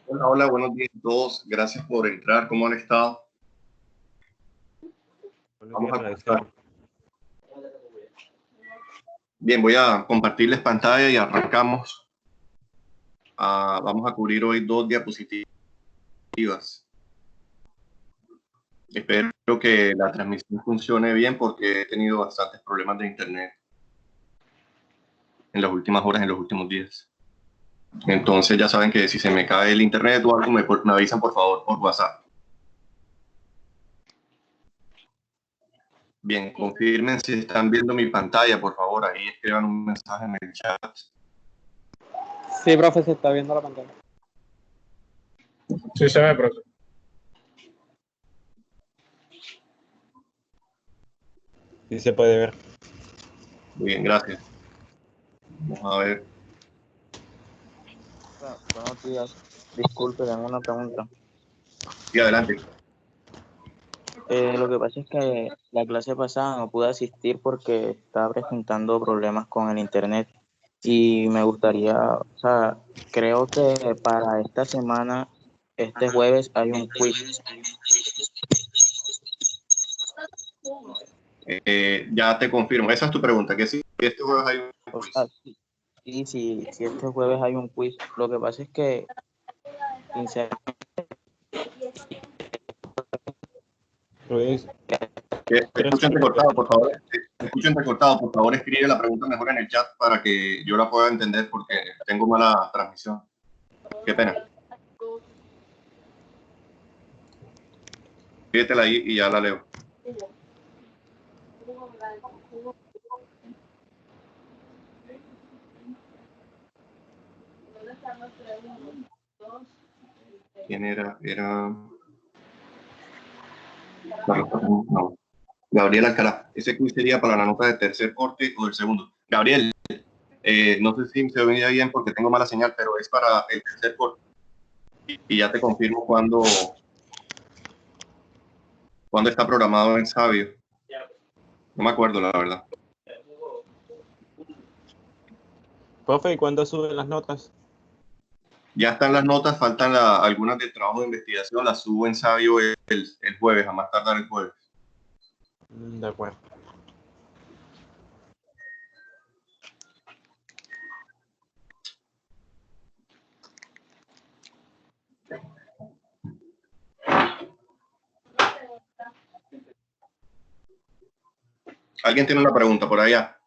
Hola, hola, buenos días a todos. Gracias por entrar. ¿Cómo han estado? Buenos Vamos días, a Alexander. comenzar. Bien, voy a compartirles pantalla y arrancamos. Vamos a cubrir hoy dos diapositivas. Espero que la transmisión funcione bien porque he tenido bastantes problemas de internet en las últimas horas, en los últimos días. Entonces ya saben que si se me cae el internet o algo, me avisan por favor por WhatsApp. Bien, confirmen si están viendo mi pantalla, por favor. Ahí escriban un mensaje en el chat. Sí, profe, se está viendo la pantalla. Sí se ve, profe. Sí se puede ver. Muy bien, gracias. Vamos a ver. Buenos días. Disculpe, tengo una pregunta. Sí, adelante. Lo que pasa es que la clase pasada no pude asistir porque estaba presentando problemas con el internet y me gustaría, creo que para esta semana, este jueves, hay un quiz. Ya te confirmo. Esa es tu pregunta, que si este jueves hay un O quiz. sea, si este jueves hay un quiz. Lo que pasa es que, sinceramente, Luis, Te escucho entrecortado, por favor. Te escucho entrecortado, por favor, escribe la pregunta mejor en el chat para que yo la pueda entender porque tengo mala transmisión. Qué pena. Escríbetela ahí y ya la leo. ¿Quién era? No. Gabriel Alcalá. Ese quiz sería para la nota de tercer corte o del segundo. Gabriel, no sé si se veía bien porque tengo mala señal, pero es para el tercer corte. Y ya te confirmo cuándo está programado en Sabio. No me acuerdo, la verdad. profe, ¿y cuándo suben las notas? Ya están las notas, faltan algunas del trabajo de investigación, las subo en Sabio el jueves, a más tardar el jueves. De acuerdo. ¿Alguien tiene una pregunta por allá?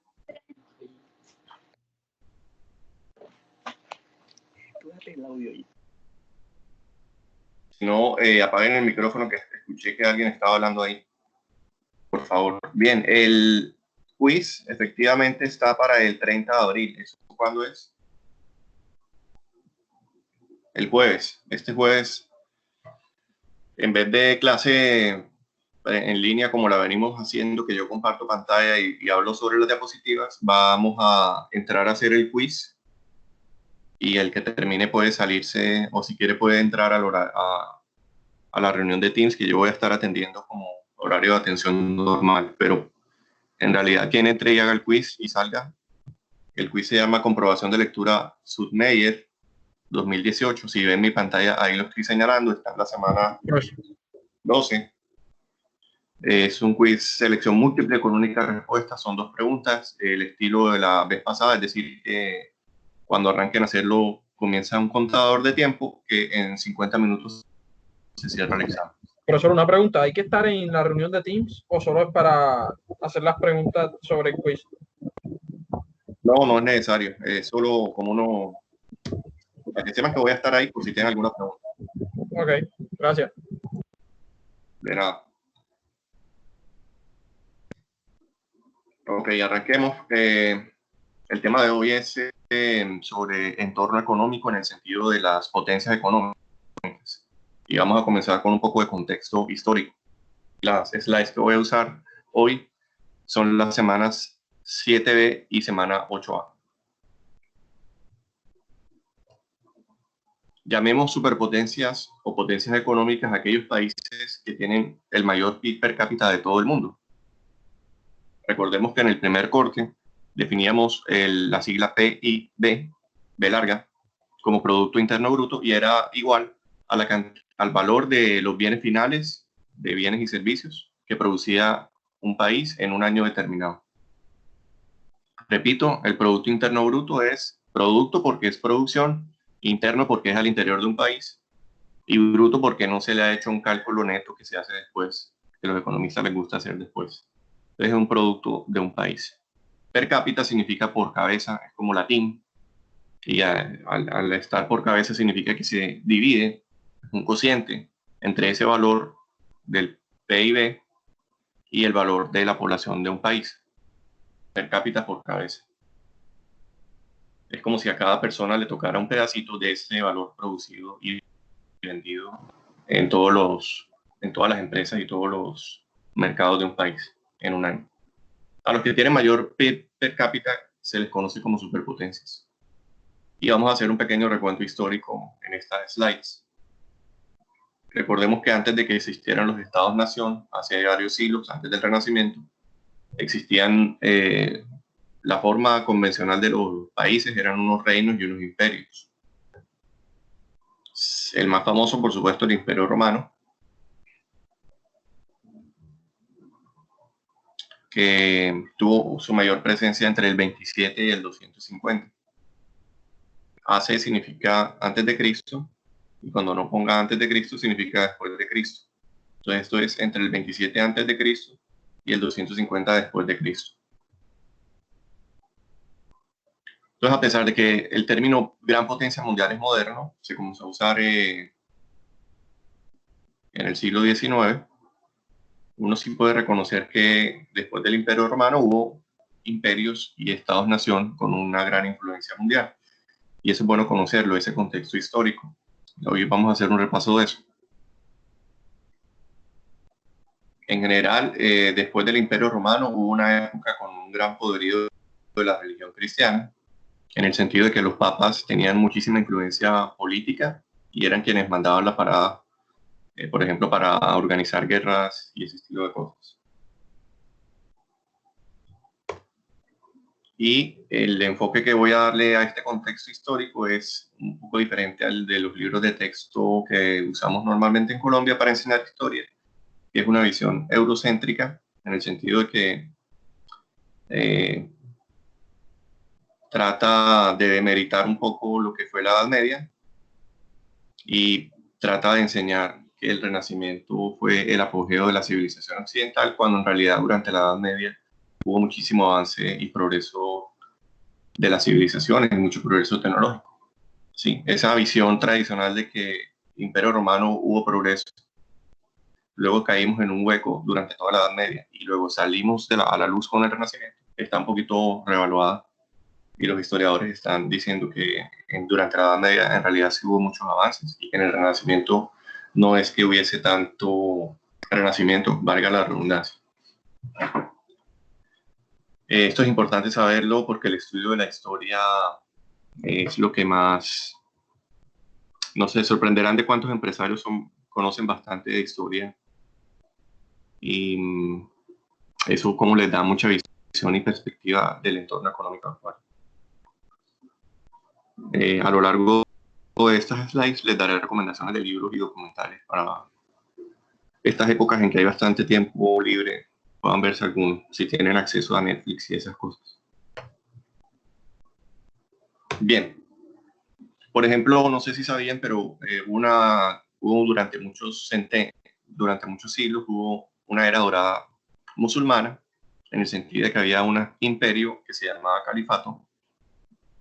Si no, apaguen el micrófono que escuché que alguien estaba hablando ahí. Por favor. Bien, el quiz efectivamente está para el 30 de abril. ¿Eso cuándo es? El jueves. Este jueves, en vez de clase en línea como la venimos haciendo, que yo comparto pantalla y hablo sobre las diapositivas, vamos a entrar a hacer el quiz y el que termine puede salirse o si quiere puede entrar a la reunión de Teams que yo voy a estar atendiendo como horario de atención normal, pero en realidad quien entre y haga el quiz y salga, el quiz se llama Comprobación de Lectura Sudmeyer 2018. Si ven mi pantalla, ahí lo estoy señalando, está en la semana 12. Es un quiz selección múltiple con única respuesta, son dos preguntas, el estilo de la vez pasada, es decir, que cuando arranquen a hacerlo comienza un contador de tiempo que en 50 minutos se cierra el examen. Profesor, una pregunta, ¿hay que estar en la reunión de Teams o solo es para hacer las preguntas sobre el quiz? No, no es necesario, es solo como uno, para que sepan que voy a estar ahí por si tienen alguna pregunta. Ok, gracias. De nada. Ok, arranquemos. El tema de hoy es sobre entorno económico en el sentido de las potencias económicas. Y vamos a comenzar con un poco de contexto histórico. Las slides que voy a usar hoy son las semanas 7B y semana 8A. Llamemos superpotencias o potencias económicas a aquellos países que tienen el mayor PIB per cápita de todo el mundo. Recordemos que en el primer corte definíamos la sigla PIB, B larga, como Producto Interno Bruto y era igual a al valor de los bienes finales, de bienes y servicios que producía un país en un año determinado. Repito, el Producto Interno Bruto es producto porque es producción, interno porque es al interior de un país y bruto porque no se le ha hecho un cálculo neto que se hace después, que a los economistas les gusta hacer después. Entonces es un producto de un país. Per cápita significa por cabeza, es como latín, y al estar por cabeza significa que se divide un cociente entre ese valor del PIB y el valor de la población de un país. Per cápita por cabeza. Es como si a cada persona le tocara un pedacito de ese valor producido y vendido en todas las empresas y todos los mercados de un país en un año. A los que tienen mayor PIB per cápita se les conoce como superpotencias. Y vamos a hacer un pequeño recuento histórico en estas slides. Recordemos que antes de que existieran los estados-nación, hace varios siglos, antes del Renacimiento, existían la forma convencional de los países, eran unos reinos y unos imperios. El más famoso, por supuesto, el Imperio Romano, que tuvo su mayor presencia entre el 27 y el 250. AC significa antes de Cristo, y cuando no ponga antes de Cristo significa después de Cristo. Entonces esto es entre el 27 antes de Cristo y el 250 después de Cristo. Entonces, a pesar de que el término gran potencia mundial es moderno, se comenzó a usar en el siglo XIX, uno sí puede reconocer que después del Imperio Romano hubo imperios y estados-nación con una gran influencia mundial. Y eso es bueno conocerlo, ese contexto histórico. Hoy vamos a hacer un repaso de eso. En general, después del Imperio Romano hubo una época con un gran poderío de la religión cristiana, en el sentido de que los papas tenían muchísima influencia política y eran quienes mandaban la parada, por ejemplo, para organizar guerras y ese estilo de cosas. Y el enfoque que voy a darle a este contexto histórico es un poco diferente al de los libros de texto que usamos normalmente en Colombia para enseñar historia, que es una visión eurocéntrica, en el sentido de que trata de demeritar un poco lo que fue la Edad Media y trata de enseñar que el Renacimiento fue el apogeo de la civilización occidental, cuando en realidad durante la Edad Media hubo muchísimo avance y progreso de las civilizaciones, mucho progreso tecnológico. Sí, esa visión tradicional de que Imperio Romano hubo progreso, luego caímos en un hueco durante toda la Edad Media y luego salimos a la luz con el Renacimiento, está un poquito revaluada. Y los historiadores están diciendo que durante la Edad Media en realidad sí hubo muchos avances y que en el Renacimiento no es que hubiese tanto renacimiento, valga la redundancia. Esto es importante saberlo porque el estudio de la historia es lo que más, no sé, sorprenderán de cuántos empresarios conocen bastante de historia y eso como les da mucha visión y perspectiva del entorno económico actual. A lo largo de estas slides les daré recomendaciones de libros y documentales para estas épocas en que hay bastante tiempo libre, puedan verse algunos, si tienen acceso a Netflix y esas cosas. Bien, por ejemplo, no sé si sabían, pero hubo durante muchos siglos hubo una era dorada musulmana, en el sentido de que había un imperio que se llamaba califato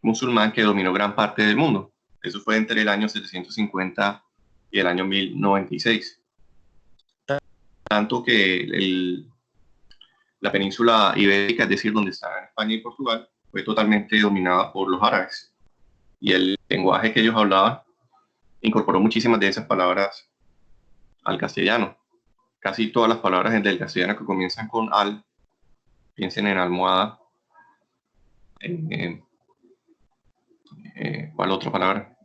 musulmán que dominó gran parte del mundo. Eso fue entre el año 750 y el año 1096. Tanto que la península ibérica, es decir, donde estaban España y Portugal, fue totalmente dominada por los árabes. Y el lenguaje que ellos hablaban incorporó muchísimas de esas palabras al castellano. Casi todas las palabras del castellano que comienzan con al, piensen en almohada, ¿cuál otra palabra?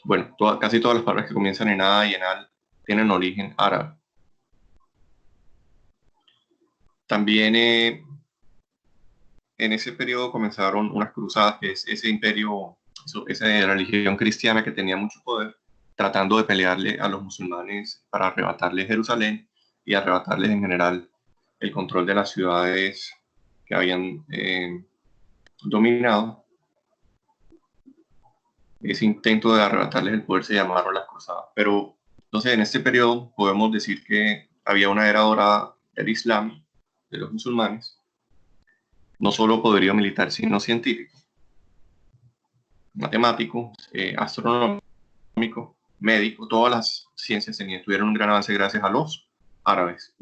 Bueno, casi todas las palabras que comienzan en A y en al tienen origen árabe. También en ese periodo comenzaron unas cruzadas, que es ese imperio esa religión cristiana que tenía mucho poder, tratando de pelearle a los musulmanes para arrebatarles Jerusalén y arrebatarles en general el control de las ciudades que habían dominado. Ese intento de arrebatarles el poder se llamaron las cruzadas. Pero entonces en este periodo podemos decir que había una era dorada del Islam, de los musulmanes, no solo poderío militar, sino científico, matemático, astronómico, médico, todas las ciencias tuvieron un gran avance gracias a los árabes.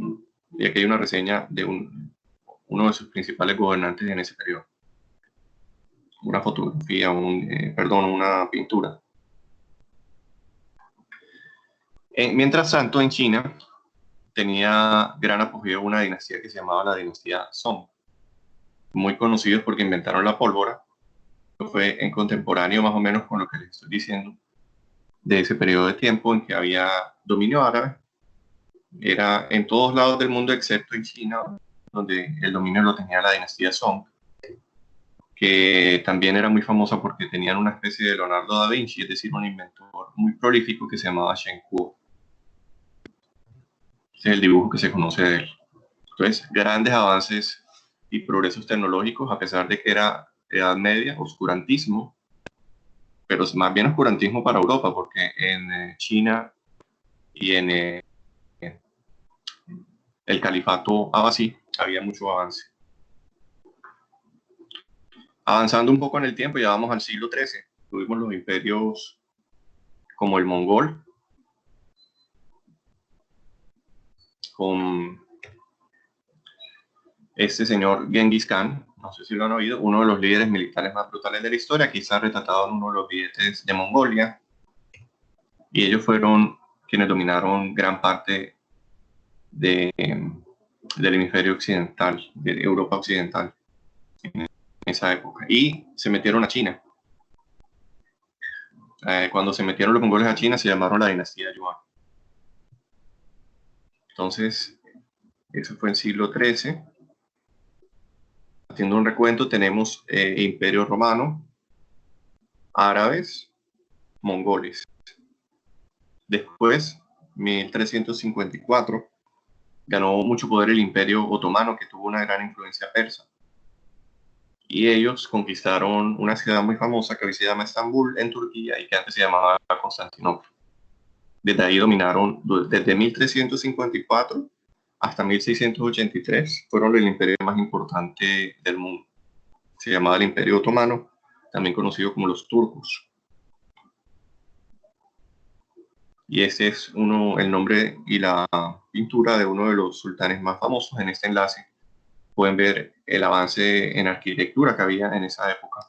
Y aquí hay una reseña de uno de sus principales gobernantes en ese periodo. Una fotografía, una pintura. Mientras tanto, en China tenía gran apogeo una dinastía que se llamaba la dinastía Song, muy conocidos porque inventaron la pólvora. Fue en contemporáneo más o menos con lo que les estoy diciendo, de ese periodo de tiempo en que había dominio árabe. Era en todos lados del mundo excepto en China, donde el dominio lo tenía la dinastía Song, que también era muy famosa porque tenían una especie de Leonardo da Vinci, es decir, un inventor muy prolífico que se llamaba Shen Kuo. Ese es el dibujo que se conoce de él. Entonces, grandes avances y progresos tecnológicos, a pesar de que era Edad Media, oscurantismo, pero es más bien oscurantismo para Europa, porque en China y en el califato abasí había mucho avance. Avanzando un poco en el tiempo, ya vamos al siglo XIII, tuvimos los imperios como el mongol, con este señor Genghis Khan, no sé si lo han oído, uno de los líderes militares más brutales de la historia, quizás retratado en uno de los billetes de Mongolia, y ellos fueron quienes dominaron gran parte del hemisferio occidental, de Europa occidental, en esa época, y se metieron a China. Cuando se metieron los mongoles a China se llamaron la dinastía Yuan. Entonces, eso fue en siglo XIII. Haciendo un recuento, tenemos Imperio Romano, árabes, mongoles. Después, 1354, ganó mucho poder el Imperio Otomano, que tuvo una gran influencia persa. Y ellos conquistaron una ciudad muy famosa que hoy se llama Estambul, en Turquía, y que antes se llamaba Constantinopla. Desde ahí dominaron, desde 1354 hasta 1683, fueron el imperio más importante del mundo. Se llamaba el Imperio Otomano, también conocido como los turcos. Y ese es el nombre y la pintura de uno de los sultanes más famosos. En este enlace pueden ver el avance en arquitectura que había en esa época.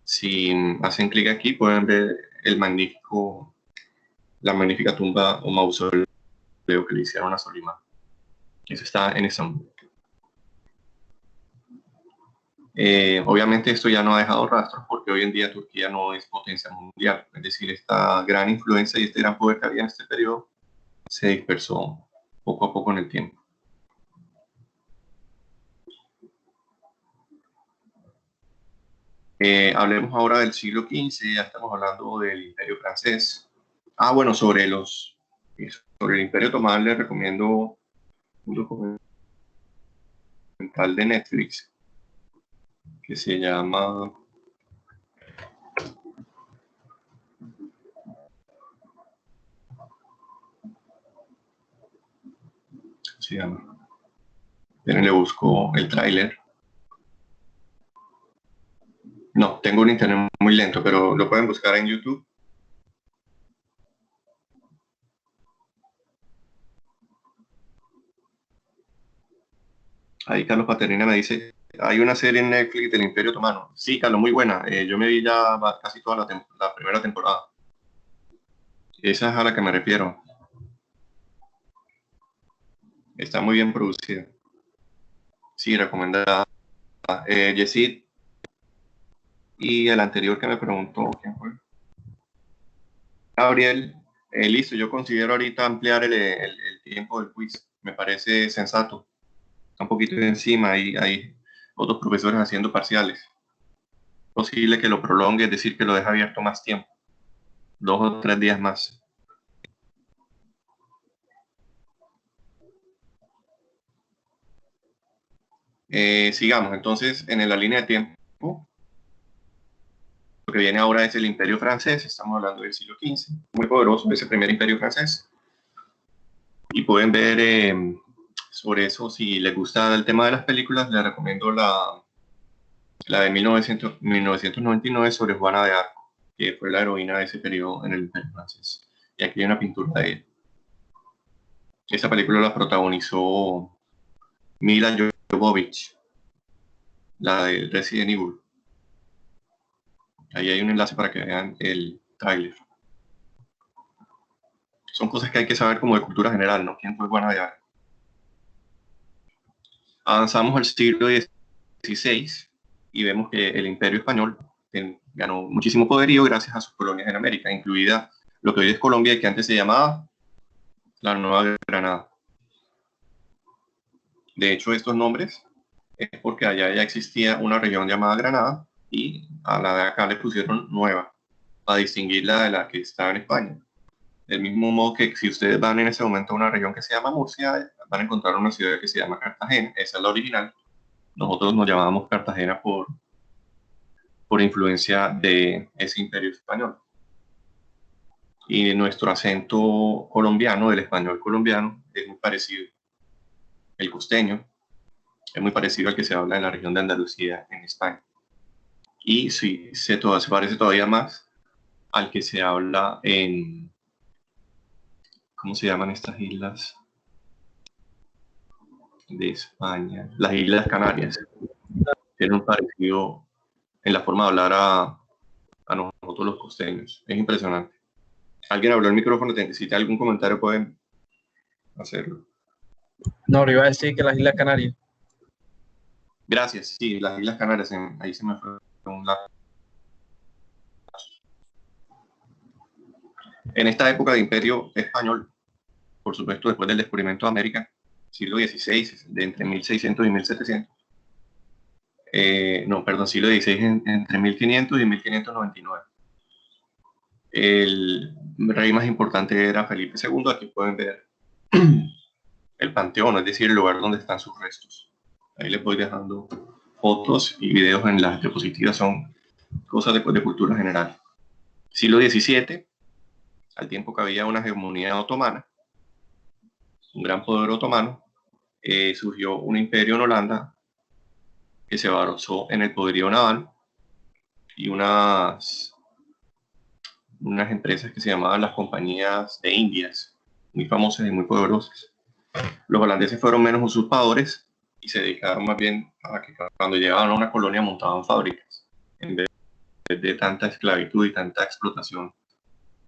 Si hacen clic aquí, pueden ver la magnífica tumba o mausoleo que le hicieron a Solimán. Eso está en Estambul. Obviamente esto ya no ha dejado rastros porque hoy en día Turquía no es potencia mundial, es decir, esta gran influencia y este gran poder que había en este periodo se dispersó poco a poco en el tiempo. Hablemos ahora del siglo XV, ya estamos hablando del Imperio francés. Bueno, sobre el Imperio Otomano les recomiendo un documental de Netflix que se llama Pero le busco el tráiler. No, tengo un internet muy lento, pero lo pueden buscar en YouTube. Ahí Carlos Paterina me dice, hay una serie en Netflix del Imperio Otomano. Sí, Carlos, muy buena. Yo me vi ya casi toda la primera temporada. Esa es a la que me refiero. Está muy bien producida. Sí, recomendada. Yesid. Y el anterior que me preguntó, ¿quién fue? Gabriel. Listo, yo considero ahorita ampliar el tiempo del quiz. Me parece sensato. Está un poquito encima y hay otros profesores haciendo parciales. posible que lo prolongue, es decir, que lo deje abierto más tiempo, 2 o 3 días más. Sigamos, entonces, en la línea de tiempo, lo que viene ahora es el Imperio Francés, estamos hablando del siglo XV, muy poderoso, ese primer Imperio Francés. Y pueden ver sobre eso, si les gusta el tema de las películas, les recomiendo la de 1999 sobre Juana de Arco, que fue la heroína de ese periodo en el Imperio Francés. Y aquí hay una pintura de ella. Esa película la protagonizó Mila Jovovich, la de Resident Evil. Ahí hay un enlace para que vean el tráiler. Son cosas que hay que saber como de cultura general, ¿no? ¿Quién fue Juana de Arco? Avanzamos al siglo XVI y vemos que el Imperio Español ganó muchísimo poderío gracias a sus colonias en América, incluida lo que hoy es Colombia y que antes se llamaba la Nueva Granada. De hecho, estos nombres es porque allá ya existía una región llamada Granada y a la de acá le pusieron Nueva para distinguirla de la que estaba en España. Del mismo modo que si ustedes van en ese momento a una región que se llama Murcia, van a encontrar una ciudad que se llama Cartagena, esa es la original. Nosotros nos llamábamos Cartagena por influencia de ese imperio español. Y nuestro acento colombiano, del español colombiano, es muy parecido. El costeño es muy parecido al que se habla en la región de Andalucía, en España. Y sí, se parece todavía más al que se habla en... ¿Cómo se llaman estas islas de España? Las Islas Canarias. Tienen un parecido en la forma de hablar a nosotros los costeños. Es impresionante. Alguien habló el micrófono, si tiene algún comentario pueden hacerlo. No, le iba a decir que las Islas Canarias. Gracias, sí, las Islas Canarias, ahí se me fue un lado. En esta época de Imperio Español, por supuesto después del descubrimiento de América, siglo XVI, de entre 1600 y 1700, siglo XVI entre 1500 y 1599. El rey más importante era Felipe II, aquí pueden ver el panteón, es decir, el lugar donde están sus restos. Ahí les voy dejando fotos y videos en las diapositivas, son cosas de cultura general. Siglo XVII, al tiempo que había una hegemonía otomana, un gran poder otomano, surgió un imperio en Holanda que se basó en el poderío naval y unas empresas que se llamaban las compañías de Indias, muy famosas y muy poderosas. Los holandeses fueron menos usurpadores y se dedicaron más bien a que cuando llegaban a una colonia montaban fábricas, en vez de tanta esclavitud y tanta explotación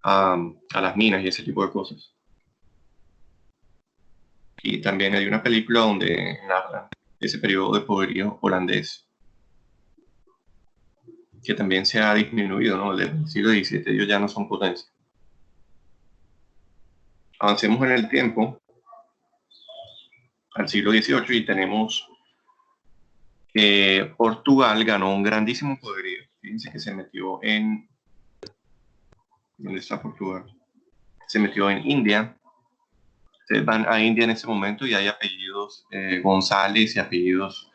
a las minas y ese tipo de cosas. Y también hay una película donde narra ese periodo de poderío holandés, que también se ha disminuido, ¿no? Desde el siglo XVII ellos ya no son potencia. Avancemos en el tiempo al siglo XVIII y tenemos que Portugal ganó un grandísimo poderío. Fíjense que se metió en... ¿Dónde está Portugal? Se metió en India. Ustedes van a India en ese momento y hay apellidos González y apellidos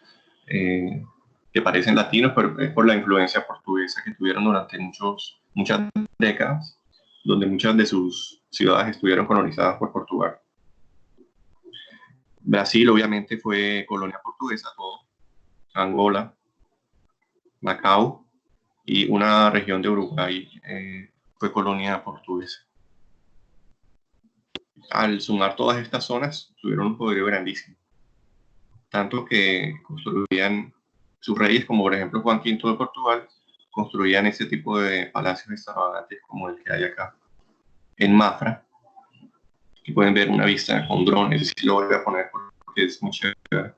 que parecen latinos, pero es por la influencia portuguesa que tuvieron durante muchas décadas, donde muchas de sus ciudades estuvieron colonizadas por Portugal. Brasil obviamente fue colonia portuguesa, todo. Angola, Macao y una región de Uruguay fue colonia portuguesa. Al sumar todas estas zonas, tuvieron un poderío grandísimo. Tanto que construían sus reyes, como por ejemplo Juan V de Portugal, construían ese tipo de palacios extravagantes como el que hay acá en Mafra. Aquí pueden ver una vista con drones, y lo voy a poner porque es muy chévere.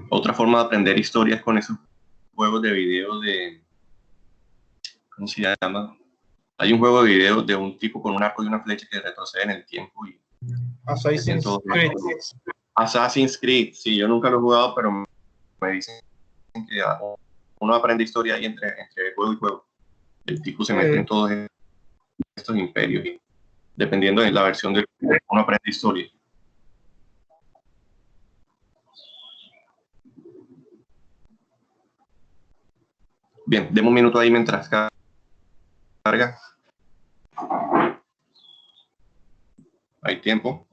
Otra forma de aprender historias con esos juegos de video de... ¿Cómo se llama? Hay un juego de video de un tipo con un arco y una flecha que retrocede en el tiempo y... Assassin's Creed. Assassin's Creed, sí, yo nunca lo he jugado, pero me dicen que uno aprende historia ahí entre juego y juego. El tipo se mete en todos estos imperios y dependiendo de la versión del juego, uno aprende historia. Bien, demos un minuto ahí mientras carga. Hay tiempo.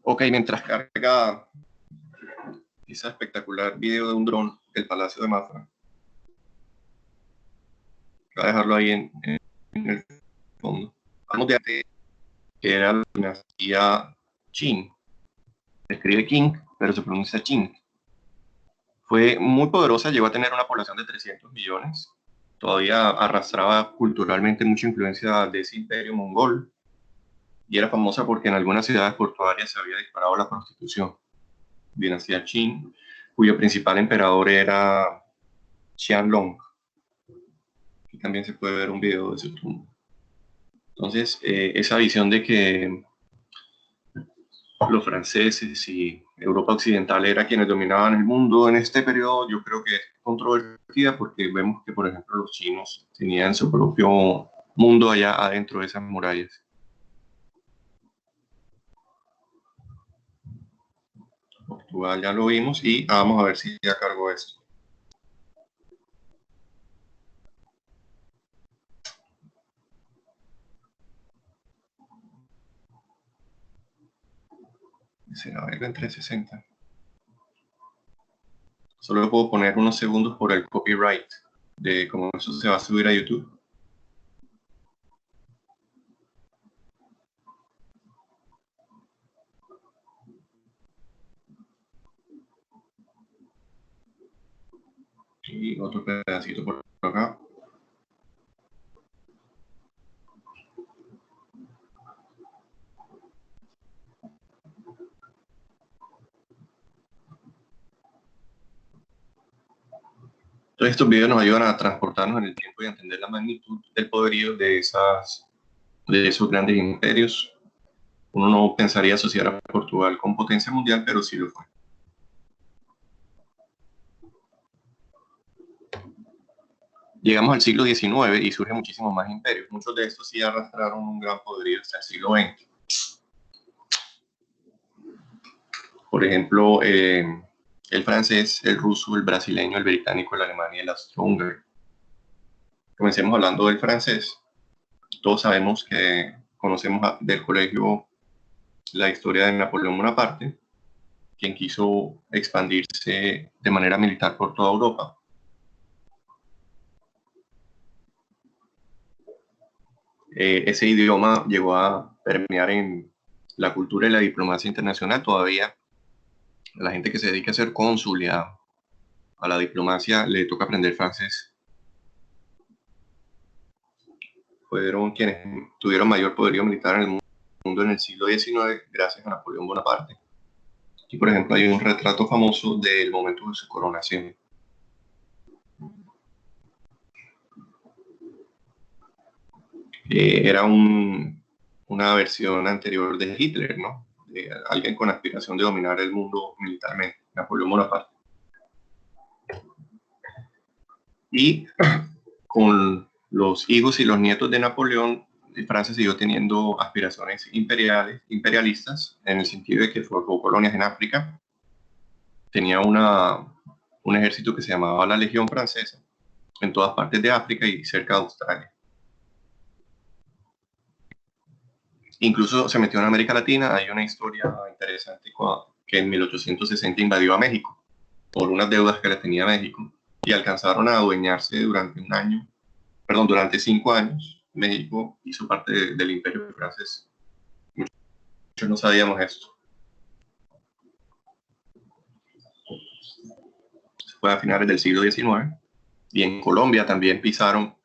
Ok, mientras carga ese espectacular video de un dron del Palacio de Mafra. Voy a dejarlo ahí en el fondo. Vamos de antes, que era la dinastía Qin. Se escribe Qing, pero se pronuncia Qin. Fue muy poderosa, llegó a tener una población de 300 millones. Todavía arrastraba culturalmente mucha influencia de ese imperio mongol. Y era famosa porque en algunas ciudades portuarias se había disparado la prostitución. Dinastía Qin, cuyo principal emperador era Qianlong. Aquí también se puede ver un video de su tumba. Entonces, esa visión de que los franceses y Europa Occidental era quienes dominaban el mundo en este periodo, yo creo que es controvertida porque vemos que, por ejemplo, los chinos tenían su propio mundo allá adentro de esas murallas. Portugal ya lo vimos y vamos a ver si ya cargó esto. Será algo en 360. Solo puedo poner unos segundos por el copyright de cómo eso se va a subir a YouTube. Y otro pedacito por acá. Todos estos videos nos ayudan a transportarnos en el tiempo y a entender la magnitud del poderío de esos grandes imperios. Uno no pensaría asociar a Portugal con potencia mundial, pero sí lo fue. Llegamos al siglo XIX y surgen muchísimos más imperios. Muchos de estos sí arrastraron un gran poderío hasta el siglo XX. Por ejemplo, el francés, el ruso, el brasileño, el británico, el alemán y el austrohúngaro. Comencemos hablando del francés. Todos sabemos que conocemos del colegio la historia de Napoleón Bonaparte, quien quiso expandirse de manera militar por toda Europa. Ese idioma llegó a permear en la cultura y la diplomacia internacional. Todavía la gente que se dedica a ser cónsul y a la diplomacia le toca aprender francés. Fueron quienes tuvieron mayor poderío militar en el mundo en el siglo XIX gracias a Napoleón Bonaparte. Aquí, por ejemplo, hay un retrato famoso del momento de su coronación. Era una versión anterior de Hitler, ¿no? De alguien con aspiración de dominar el mundo militarmente, Napoleón Bonaparte. Y con los hijos y los nietos de Napoleón, Francia siguió teniendo aspiraciones imperialistas, en el sentido de que formó colonias en África. Tenía un ejército que se llamaba la Legión Francesa, en todas partes de África y cerca de Australia. Incluso se metió en América Latina. Hay una historia interesante que en 1860 invadió a México por unas deudas que le tenía México y alcanzaron a adueñarse durante 5 años. México hizo parte del imperio francés. Muchos no sabíamos esto. fue a finales del siglo XIX, y en Colombia también pisaron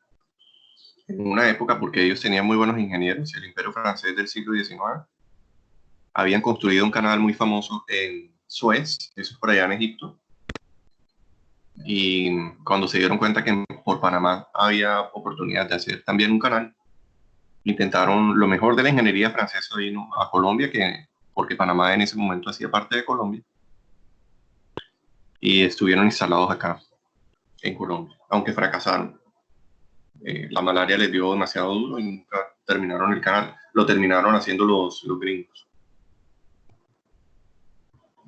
en una época porque ellos tenían muy buenos ingenieros. El Imperio francés del siglo XIX habían construido un canal muy famoso en Suez, eso es por allá en Egipto, y cuando se dieron cuenta que por Panamá había oportunidad de hacer también un canal, intentaron lo mejor de la ingeniería francesa vino a Colombia, porque Panamá en ese momento hacía parte de Colombia, y estuvieron instalados acá en Colombia, aunque fracasaron. La malaria les dio demasiado duro y nunca terminaron el canal, lo terminaron haciendo los gringos.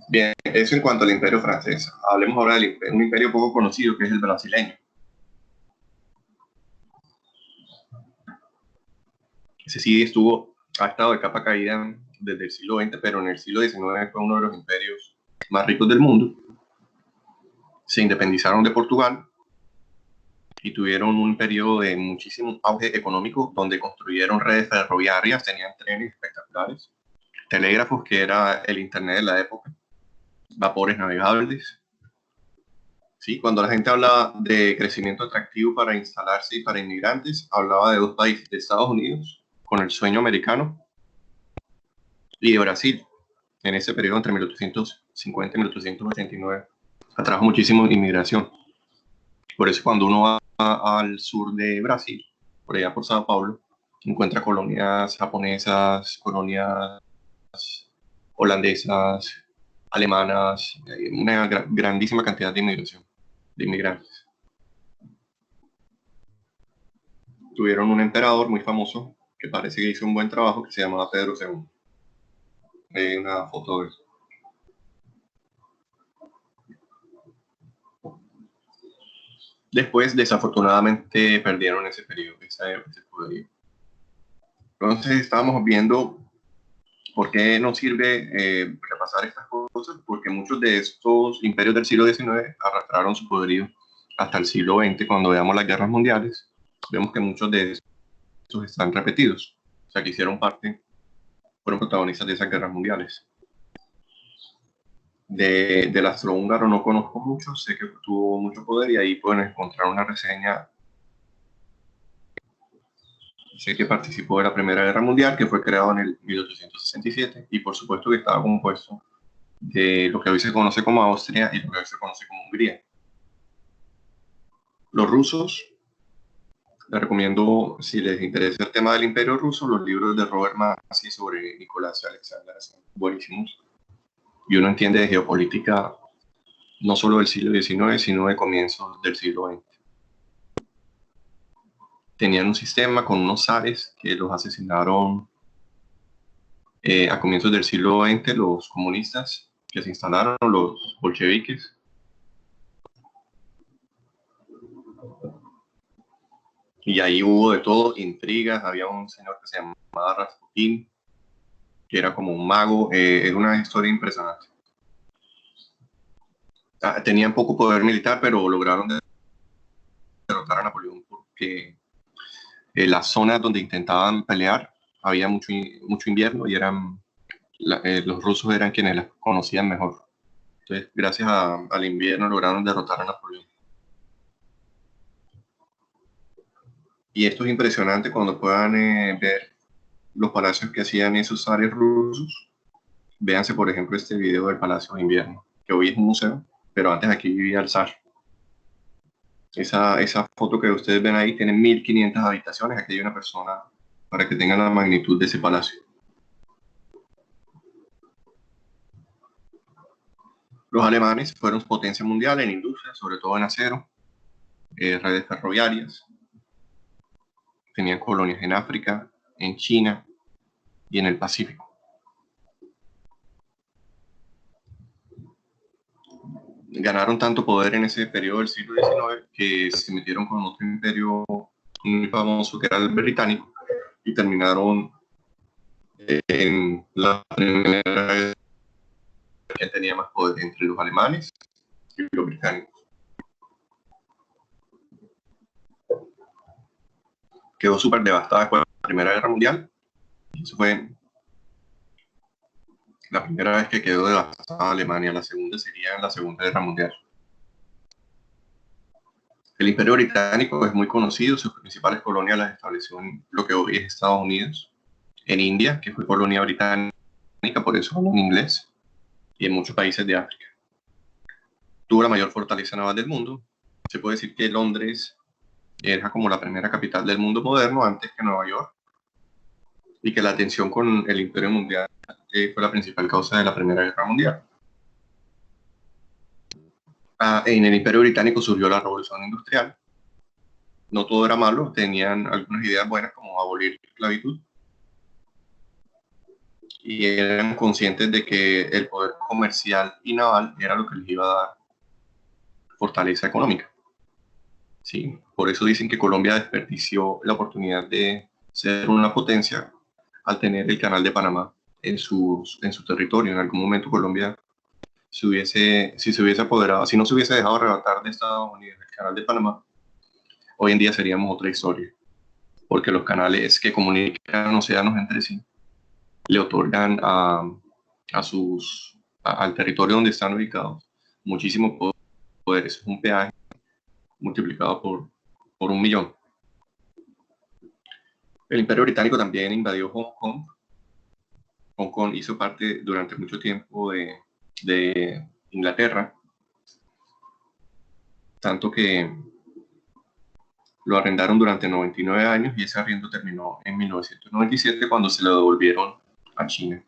Bien, eso en cuanto al imperio francés. Hablemos ahora de un imperio poco conocido que es el brasileño. Ese sí ha estado de capa caída desde el siglo XX, pero en el siglo XIX fue uno de los imperios más ricos del mundo. Se independizaron de Portugal y tuvieron un periodo de muchísimo auge económico, donde construyeron redes ferroviarias, tenían trenes espectaculares, telégrafos, que era el internet de la época, vapores navegables. Sí, cuando la gente hablaba de crecimiento atractivo para instalarse y para inmigrantes, hablaba de dos países, de Estados Unidos, con el sueño americano, y de Brasil, en ese periodo entre 1850 y 1889. Atrajo muchísima inmigración. Por eso cuando uno va al sur de Brasil, por allá por Sao Paulo, encuentra colonias japonesas, colonias holandesas, alemanas, una grandísima cantidad de inmigración, de inmigrantes. Tuvieron un emperador muy famoso que parece que hizo un buen trabajo, que se llamaba Pedro II. Hay una foto de eso. Después, desafortunadamente, perdieron ese periodo, ese poderío. Entonces, estábamos viendo por qué nos sirve repasar estas cosas, porque muchos de estos imperios del siglo XIX arrastraron su poderío hasta el siglo XX. Cuando veamos las guerras mundiales, vemos que muchos de estos están repetidos, o sea, que hicieron parte, fueron protagonistas de esas guerras mundiales. Del astrohúngaro no conozco mucho, sé que tuvo mucho poder y ahí pueden encontrar una reseña. Sé que participó de la Primera Guerra Mundial, que fue creado en el 1867, y por supuesto que estaba compuesto de lo que hoy se conoce como Austria y lo que hoy se conoce como Hungría. Los rusos, les recomiendo, si les interesa el tema del Imperio Ruso, los libros de Robert Massie sobre Nicolás y Alexander, son buenísimos. Y uno entiende de geopolítica no solo del siglo XIX, sino de comienzos del siglo XX. Tenían un sistema con unos zares que los asesinaron a comienzos del siglo XX, los comunistas que se instalaron, los bolcheviques. Y ahí hubo de todo, intrigas. Había un señor que se llamaba Rasputín, que era como un mago. Era una historia impresionante. Tenían poco poder militar, pero lograron derrotar a Napoleón porque las zonas donde intentaban pelear había mucho invierno y los rusos eran quienes las conocían mejor. Entonces, gracias al invierno lograron derrotar a Napoleón. Y esto es impresionante cuando puedan ver los palacios que hacían esos zares rusos. Véanse, por ejemplo, este video del Palacio de Invierno, que hoy es un museo, pero antes aquí vivía el zar. Esa foto que ustedes ven ahí tiene 1500 habitaciones. Aquí hay una persona para que tengan la magnitud de ese palacio. Los alemanes fueron potencia mundial en industria, sobre todo en acero, redes ferroviarias. Tenían colonias en África, en China y en el Pacífico. Ganaron tanto poder en ese periodo del siglo XIX que se metieron con otro imperio muy famoso que era el británico y terminaron en la primera guerra que tenía más poder entre los alemanes y los británicos. Quedó súper devastada después de la Primera Guerra Mundial. Eso fue la primera vez que quedó devastada Alemania. La segunda sería en la Segunda Guerra Mundial. El Imperio Británico es muy conocido, sus principales colonias las estableció en lo que hoy es Estados Unidos, en India, que fue colonia británica, por eso hablan inglés, y en muchos países de África. Tuvo la mayor fortaleza naval del mundo. Se puede decir que Londres era como la primera capital del mundo moderno antes que Nueva York, y que la tensión con el Imperio Mundial fue la principal causa de la Primera Guerra Mundial. En el Imperio Británico surgió la Revolución Industrial. No todo era malo, tenían algunas ideas buenas como abolir la esclavitud, y eran conscientes de que el poder comercial y naval era lo que les iba a dar fortaleza económica. Sí, por eso dicen que Colombia desperdició la oportunidad de ser una potencia al tener el Canal de Panamá en su territorio. En algún momento Colombia, si no se hubiese dejado arrebatar de Estados Unidos el Canal de Panamá, hoy en día seríamos otra historia, porque los canales que comunican océanos entre sí le otorgan al territorio donde están ubicados muchísimo poder. Es un peaje multiplicado por 1.000.000. El Imperio Británico también invadió Hong Kong. Hong Kong hizo parte durante mucho tiempo de Inglaterra, tanto que lo arrendaron durante 99 años, y ese arriendo terminó en 1997 cuando se lo devolvieron a China,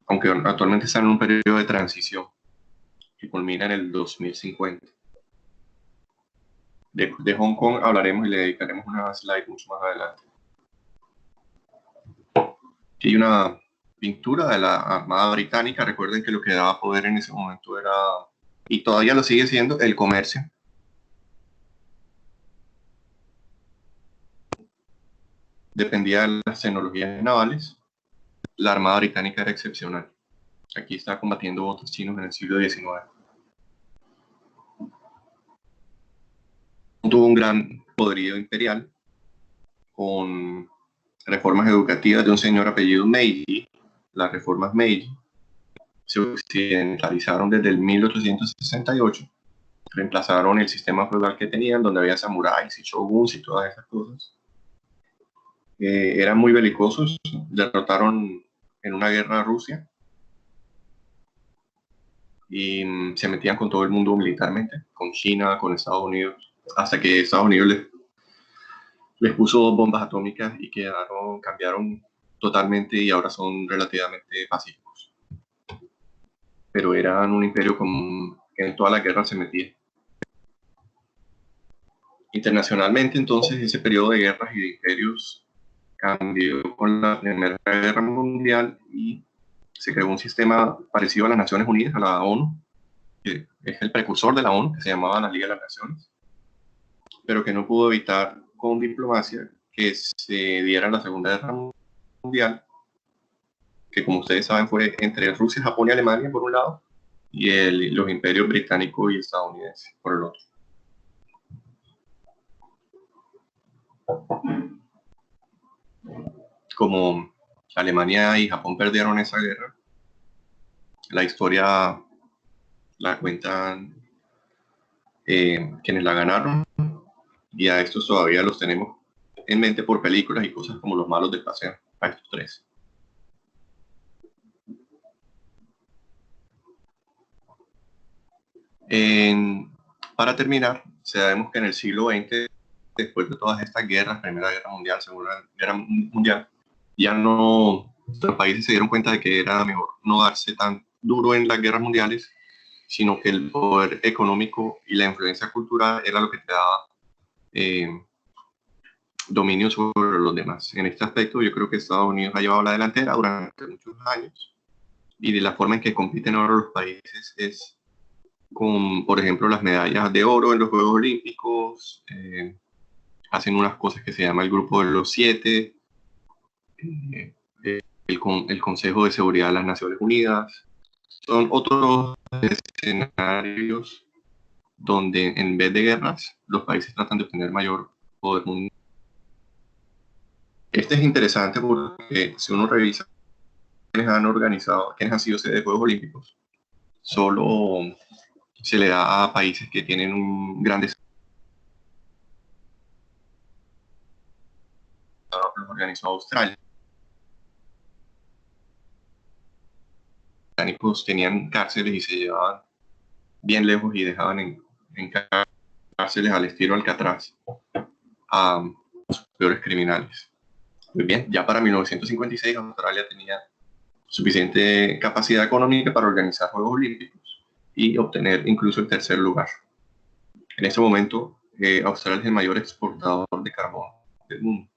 aunque actualmente están en un periodo de transición que culmina en el 2050. De Hong Kong hablaremos y le dedicaremos una slide mucho más adelante. Aquí hay una pintura de la Armada Británica. Recuerden que lo que daba poder en ese momento era, y todavía lo sigue siendo, el comercio. Dependía de las tecnologías navales. La Armada Británica era excepcional. Aquí está combatiendo botes chinos en el siglo XIX. Tuvo un gran poderío imperial con reformas educativas de un señor apellido Meiji. Las reformas Meiji se occidentalizaron desde el 1868. Reemplazaron el sistema feudal que tenían, donde había samuráis y shoguns y todas esas cosas. Eran muy belicosos, derrotaron en una guerra a Rusia y se metían con todo el mundo militarmente, con China, con Estados Unidos, hasta que Estados Unidos les puso 2 bombas atómicas y cambiaron totalmente, y ahora son relativamente pacíficos. Pero eran un imperio que en toda la guerra se metía. Internacionalmente, entonces, ese periodo de guerras y de imperios cambió con la Primera Guerra Mundial y se creó un sistema parecido a las Naciones Unidas, a la ONU, que es el precursor de la ONU, que se llamaba la Liga de las Naciones, pero que no pudo evitar con diplomacia que se diera la Segunda Guerra Mundial, que, como ustedes saben, fue entre Rusia, Japón y Alemania por un lado, y los imperios británico y estadounidense por el otro. Como Alemania y Japón perdieron esa guerra, la historia la cuentan quienes la ganaron, y a estos todavía los tenemos en mente por películas y cosas como Los Malos del Paseo, a estos 3. Para terminar, sabemos que en el siglo XX, después de todas estas guerras, Primera Guerra Mundial, Segunda Guerra Mundial, ya no, los países se dieron cuenta de que era mejor no darse tan duro en las guerras mundiales, sino que el poder económico y la influencia cultural era lo que te daba dominio sobre los demás. En este aspecto, yo creo que Estados Unidos ha llevado la delantera durante muchos años, y de la forma en que compiten ahora los países es con, por ejemplo, las medallas de oro en los Juegos Olímpicos. Hacen unas cosas que se llama el Grupo de los 7, el Consejo de Seguridad de las Naciones Unidas. Son otros escenarios donde, en vez de guerras, los países tratan de obtener mayor poder mundial. Este es interesante porque si uno revisa quiénes han sido sede de Juegos Olímpicos, solo se le da a países que tienen un gran desarrollo. los organizó Australia. Los británicos tenían cárceles y se llevaban bien lejos y dejaban en cárceles al estilo Alcatraz a los peores criminales. Muy bien, ya para 1956 Australia tenía suficiente capacidad económica para organizar Juegos Olímpicos y obtener incluso el tercer lugar. En ese momento, Australia es el mayor exportador de carbón del mundo.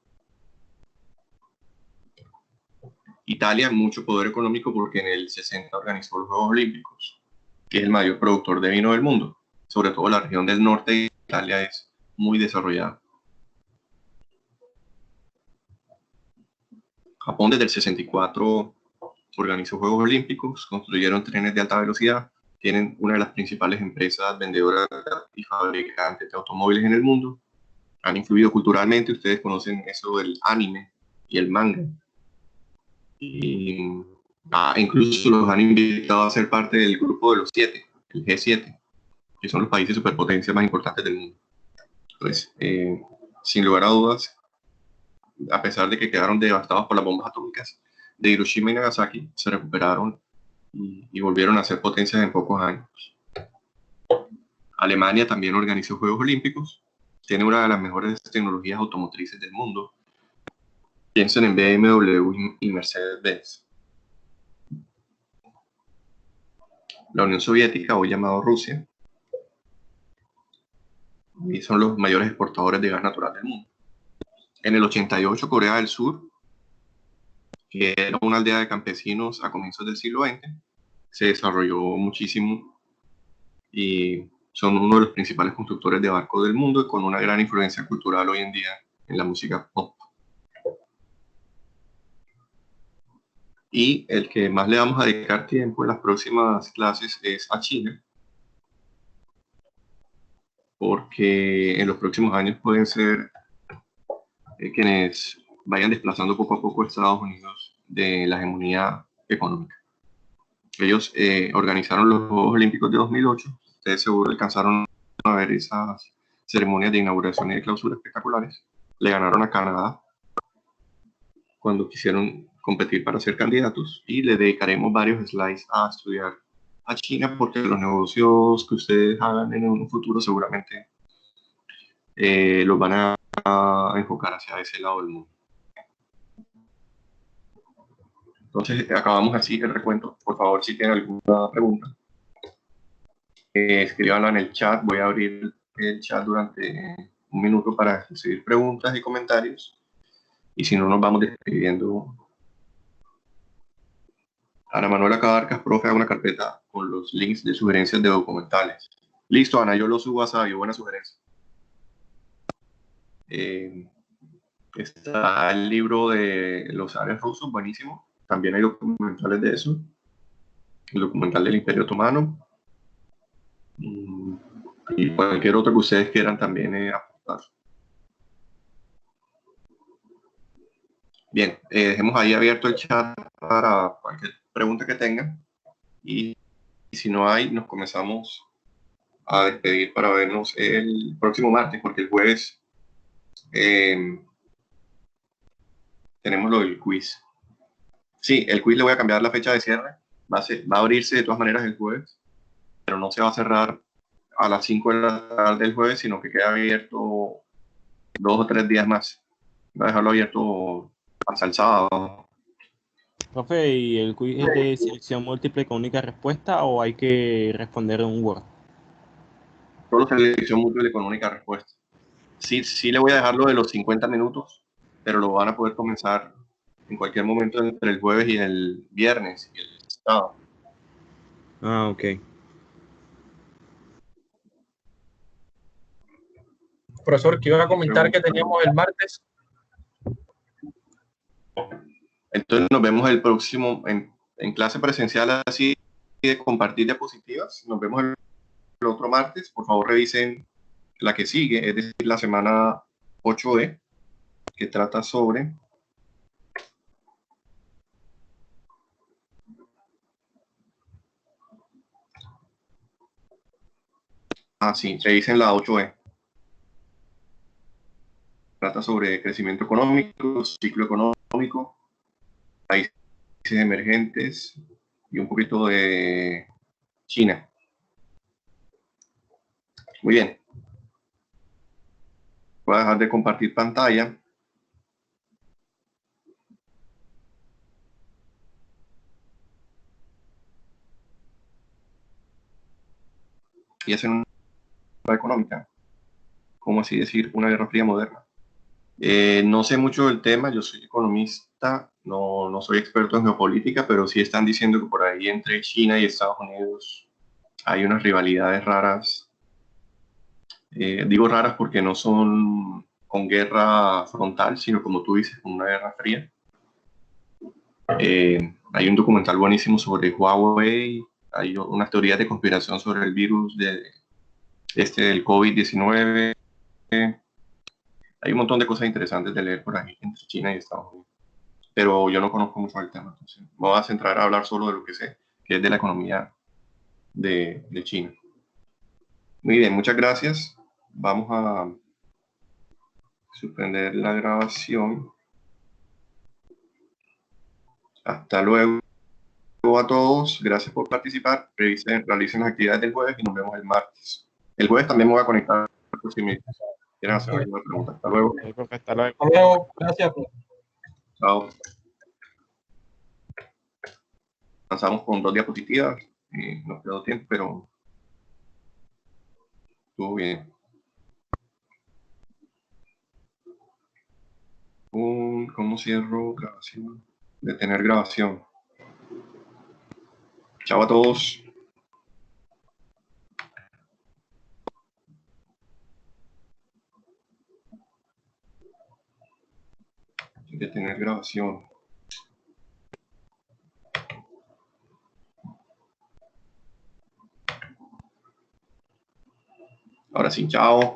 Italia, mucho poder económico porque en el 60 organizó los Juegos Olímpicos, que es el mayor productor de vino del mundo. Sobre todo la región del norte de Italia es muy desarrollada. Japón desde el 64 organizó Juegos Olímpicos, construyeron trenes de alta velocidad, tienen una de las principales empresas vendedoras y fabricantes de automóviles en el mundo, han influido culturalmente, ustedes conocen eso del anime y el manga, y incluso los han invitado a ser parte del grupo de los 7, el G7, que son los países superpotencias más importantes del mundo. Entonces, sin lugar a dudas, a pesar de que quedaron devastados por las bombas atómicas de Hiroshima y Nagasaki, se recuperaron y volvieron a ser potencias en pocos años. Alemania también organizó Juegos Olímpicos, tiene una de las mejores tecnologías automotrices del mundo. Piensen en BMW y Mercedes-Benz. La Unión Soviética, hoy llamado Rusia, y son los mayores exportadores de gas natural del mundo. En el 88, Corea del Sur, que era una aldea de campesinos a comienzos del siglo XX, se desarrolló muchísimo y son uno de los principales constructores de barcos del mundo y con una gran influencia cultural hoy en día en la música pop. Y el que más le vamos a dedicar tiempo en las próximas clases es a China, porque en los próximos años pueden ser quienes vayan desplazando poco a poco a Estados Unidos de la hegemonía económica. Ellos organizaron los Juegos Olímpicos de 2008. Ustedes seguro alcanzaron a ver esas ceremonias de inauguración y de clausura espectaculares. Le ganaron a Canadá cuando quisieron competir para ser candidatos y le dedicaremos varios slides a estudiar a China porque los negocios que ustedes hagan en un futuro seguramente los van a enfocar hacia ese lado del mundo. Entonces, acabamos así el recuento. Por favor, si tienen alguna pregunta, escríbanla en el chat. Voy a abrir el chat durante un minuto para recibir preguntas y comentarios. Y si no, nos vamos despidiendo. Ana Manuela Cabarcas, profe, haga una carpeta con los links de sugerencias de documentales. Listo, Ana, yo lo subo a Sabio. Buena sugerencia. Está el libro de los zares rusos, buenísimo. También hay documentales de eso. El documental del Imperio Otomano. Y cualquier otro que ustedes quieran también aportar. Bien, dejemos ahí abierto el chat para cualquier pregunta que tengan. Y si no hay, nos comenzamos a despedir para vernos el próximo martes, porque el jueves tenemos lo del quiz. Sí, el quiz le voy a cambiar la fecha de cierre. Va a abrirse de todas maneras el jueves, pero no se va a cerrar a las 5 de la tarde del jueves, sino que queda abierto 2 o 3 días más. Voy a dejarlo abierto hasta el sábado. Profe, ¿y el quiz es de selección múltiple con única respuesta o hay que responder en un Word? Solo selección múltiple con única respuesta. Sí le voy a dejar lo de los 50 minutos, pero lo van a poder comenzar en cualquier momento entre el jueves y el viernes y el sábado. Ah, ok. Profesor, que iba a comentar que teníamos el martes. Entonces nos vemos el próximo en clase presencial así de compartir diapositivas. Nos vemos el otro martes. Por favor revisen la que sigue, es decir, la semana 8E, que trata sobre sí, revisen la 8E. trata sobre crecimiento económico, ciclo económico, países emergentes y un poquito de China. Muy bien. Voy a dejar de compartir pantalla. Y hacer una guerra económica. ¿Cómo así decir? Una guerra fría moderna. No sé mucho del tema, yo soy economista, no soy experto en geopolítica, pero sí están diciendo que por ahí entre China y Estados Unidos hay unas rivalidades raras. Digo raras porque no son con guerra frontal, sino como tú dices, con una guerra fría. Hay un documental buenísimo sobre Huawei, hay unas teorías de conspiración sobre el virus del COVID-19. Hay un montón de cosas interesantes de leer por ahí entre China y Estados Unidos. Pero yo no conozco mucho el tema, entonces me voy a centrar a hablar solo de lo que sé, que es de la economía de China. Muy bien, muchas gracias. Vamos a suspender la grabación. Hasta luego a todos. Gracias por participar. Realicen las actividades del jueves y nos vemos el martes. El jueves también me voy a conectar por si me quieren hacer alguna pregunta. Hasta luego. Sí, profe, hasta luego. Hasta luego. Gracias, profe. Chao. Avanzamos con 2 diapositivas. Nos quedó tiempo, pero estuvo bien. ¿Cómo cierro grabación? Detener grabación. Chao a todos. Detener grabación. Ahora sí, chao.